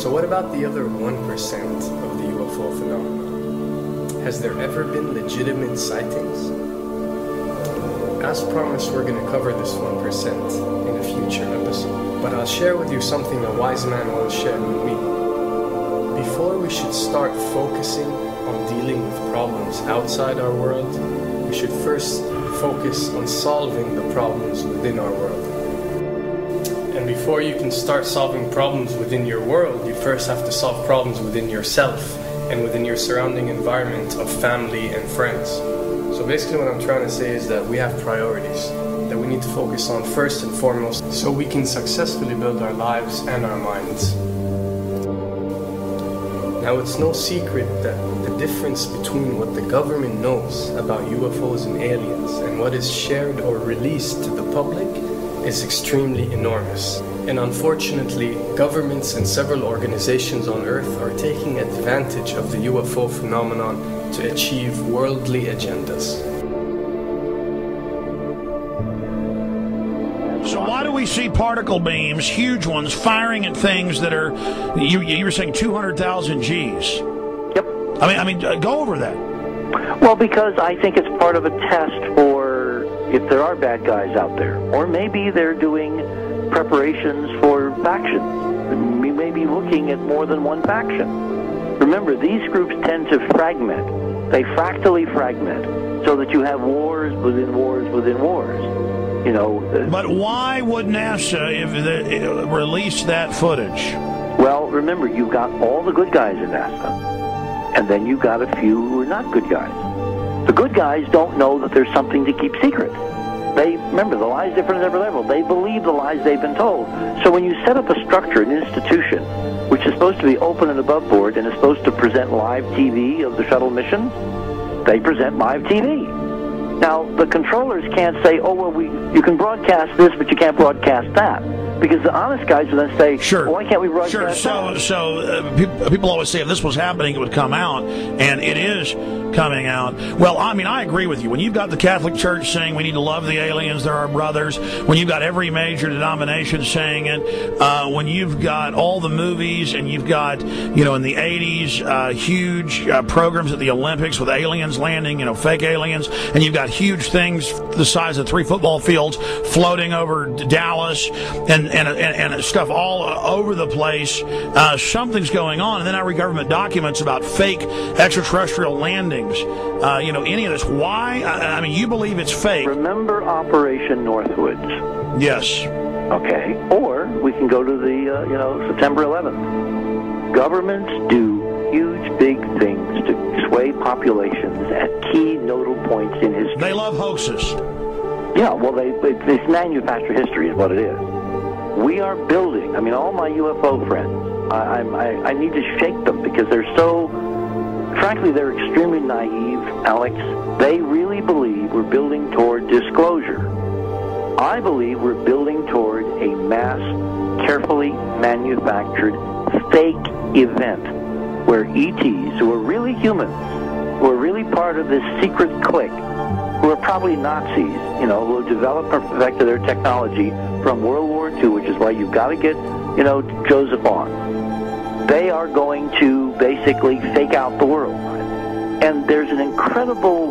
So what about the other 1% of the UFO phenomenon? Has there ever been legitimate sightings? As promised, we're going to cover this 1% in a future episode, but I'll share with you something a wise man once shared with me. Before we should start focusing on dealing with problems outside our world, we should first focus on solving the problems within our world. And before you can start solving problems within your world, you first have to solve problems within yourself and within your surrounding environment of family and friends. So basically what I'm trying to say is that we have priorities that we need to focus on first and foremost so we can successfully build our lives and our minds. Now, it's no secret that the difference between what the government knows about UFOs and aliens and what is shared or released to the public is extremely enormous. And unfortunately, governments and several organizations on Earth are taking advantage of the UFO phenomenon to achieve worldly agendas. So why do we see particle beams, huge ones, firing at things that are, you were saying 200,000 Gs? Yep. I mean, go over that. Well, because I think it's part of a test for if there are bad guys out there. Or maybe they're doing preparations for factions. We may be looking at more than one faction. Remember, these groups tend to fragment. They fractally fragment so that you have wars within wars within wars. You know, but why would NASA release that footage? Well, remember, you've got all the good guys in NASA, and then you've got a few who are not good guys. The good guys don't know that there's something to keep secret. Remember, the lie's different at every level. They believe the lies they've been told. So when you set up a structure, an institution, which is supposed to be open and above board and is supposed to present live TV of the shuttle missions, they present live TV. Now, the controllers can't say, oh, well, you can broadcast this, but you can't broadcast that. Because the honest guys will then say, sure. Well, why can't we broadcast that? So people always say if this was happening, it would come out, and it is coming out. Well, I mean, I agree with you. When you've got the Catholic Church saying we need to love the aliens, they're our brothers, when you've got every major denomination saying it, when you've got all the movies, and you've got, you know, in the 80s, huge programs at the Olympics with aliens landing, you know, fake aliens, and you've got huge things the size of 3 football fields floating over Dallas, and stuff all over the place. Something's going on. And then I read government documents about fake extraterrestrial landings. You know, any of this. Why? I mean, you believe it's fake. Remember Operation Northwoods? Yes. Okay. Or we can go to the, September 11th. Governments do huge, big things to sway populations at key nodal points in history. They love hoaxes. Yeah, well, it's manufactured history is what it is. We are building, I mean, all my UFO friends, I need to shake them because they're so, frankly, they're extremely naive, Alex. They really believe we're building toward disclosure. I believe we're building toward a mass, carefully manufactured, fake event where ETs, who are really humans, who are really part of this secret clique, who are probably Nazis, you know, who have developed or perfected their technology from World War II, which is why you've got to get, you know, Joseph on. They are going to basically fake out the world. And there's an incredible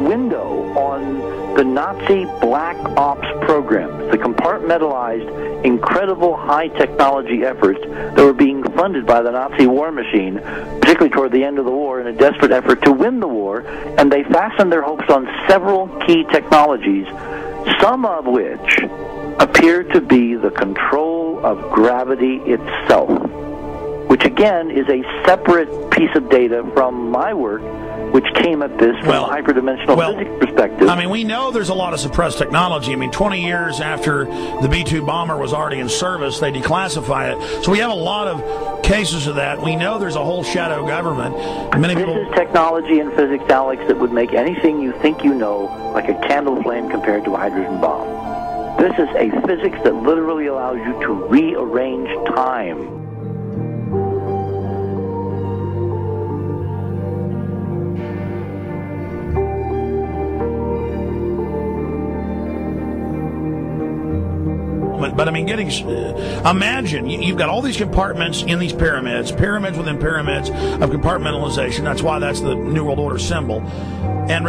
window on the Nazi black ops programs, the compartmentalized, incredible high technology efforts that were being funded by the Nazi war machine, particularly toward the end of the war, in a desperate effort to win the war, and they fastened their hopes on several key technologies, some of which appear to be the control of gravity itself, which again is a separate piece of data from my work, which came at this from a hyperdimensional physics perspective. I mean, we know there's a lot of suppressed technology. I mean, 20 years after the B-2 bomber was already in service, they declassify it. So we have a lot of cases of that. We know there's a whole shadow government. This is technology and physics, Alex, that would make anything you think you know like a candle flame compared to a hydrogen bomb. This is a physics that literally allows you to rearrange time. But I mean, imagine you've got all these compartments in these pyramids within pyramids of compartmentalization. That's why that's the New World Order symbol. And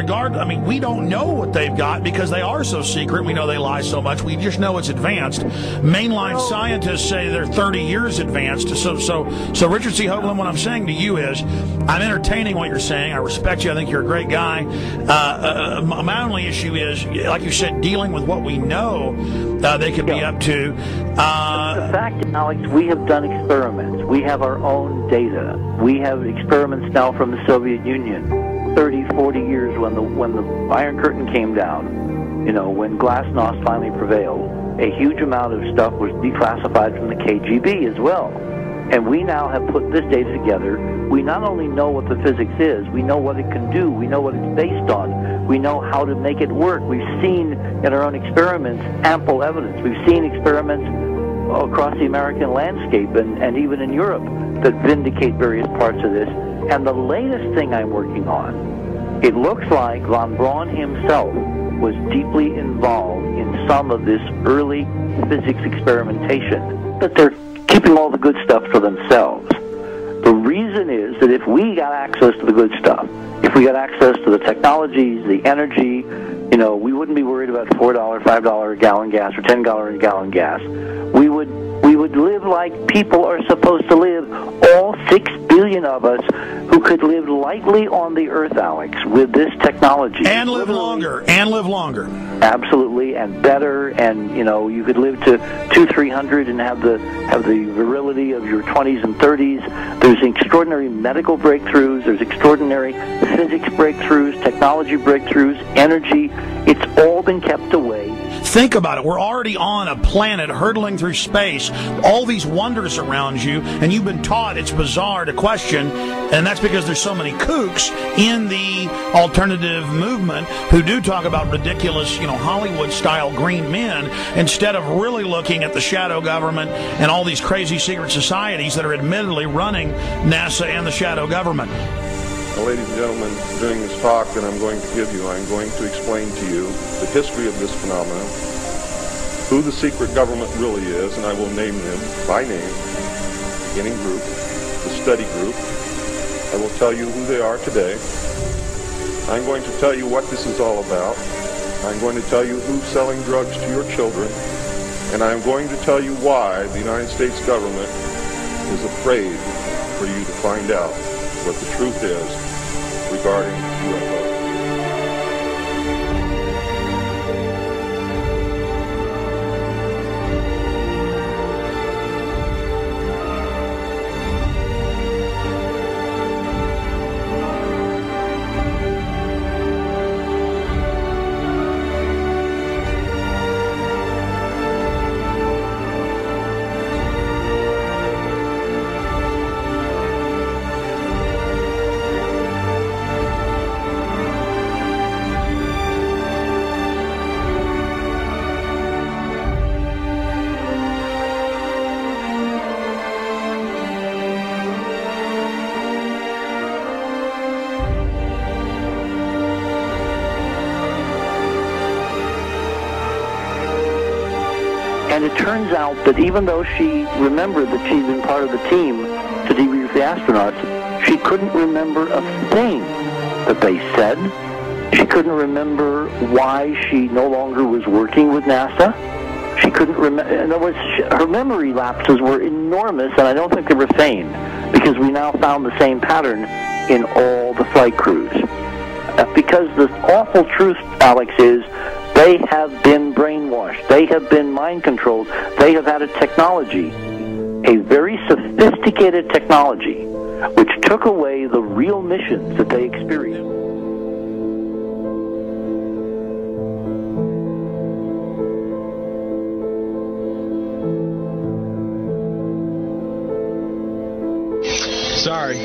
we don't know what they've got because they are so secret. We know they lie so much. We just know it's advanced. Mainline scientists say they're 30 years advanced. So Richard C. Hoagland, what I'm saying to you is, I'm entertaining what you're saying. I respect you. I think you're a great guy. My only issue is, like you said, dealing with what we know they could be up to. The fact, Alex, we have done experiments. We have our own data. We have experiments now from the Soviet Union. 30, 40 years when the Iron Curtain came down, when Glasnost finally prevailed, a huge amount of stuff was declassified from the KGB as well. And we now have put this data together. We not only know what the physics is, we know what it can do, we know what it's based on, we know how to make it work. We've seen in our own experiments ample evidence. We've seen experiments across the American landscape and even in Europe that vindicate various parts of this. And the latest thing I'm working on, it looks like von Braun himself was deeply involved in some of this early physics experimentation, but they're keeping all the good stuff for themselves. The reason is that if we got access to the good stuff, if we got access to the technologies, the energy, we wouldn't be worried about $4, $5 a gallon gas or $10 a gallon gas. We would live like people are supposed to live, all 6 billion of us who could live lightly on the earth, Alex, with this technology. And live longer. Absolutely, and better, and you could live to 200-300 and have the virility of your 20s and 30s. There's extraordinary medical breakthroughs, there's extraordinary physics breakthroughs, technology breakthroughs, energy. It's all been kept away. Think about it. We're already on a planet hurtling through space, all these wonders around you, and you've been taught it's bizarre to question, and that's because there's so many kooks in the alternative movement who do talk about ridiculous, Hollywood-style green men, instead of really looking at the shadow government and all these crazy secret societies that are admittedly running NASA and the shadow government. Now, ladies and gentlemen, during this talk that I'm going to give you, I'm going to explain to you the history of this phenomenon, who the secret government really is, and I will name them by name, the beginning group, the study group. I will tell you who they are today. I'm going to tell you what this is all about. I'm going to tell you who's selling drugs to your children, and I'm going to tell you why the United States government is afraid for you to find out what the truth is regarding UFOs. And it turns out that even though she remembered that she'd been part of the team to debrief the astronauts, she couldn't remember a thing that they said. She couldn't remember why she no longer was working with NASA. She couldn't remember. In other words, her memory lapses were enormous, and I don't think they were feigned, because we now found the same pattern in all the flight crews. Because the awful truth, Alex, is they have been brainwashed. They have been mind controlled. They have had a technology, a very sophisticated technology, which took away the real missions that they experienced. Sorry.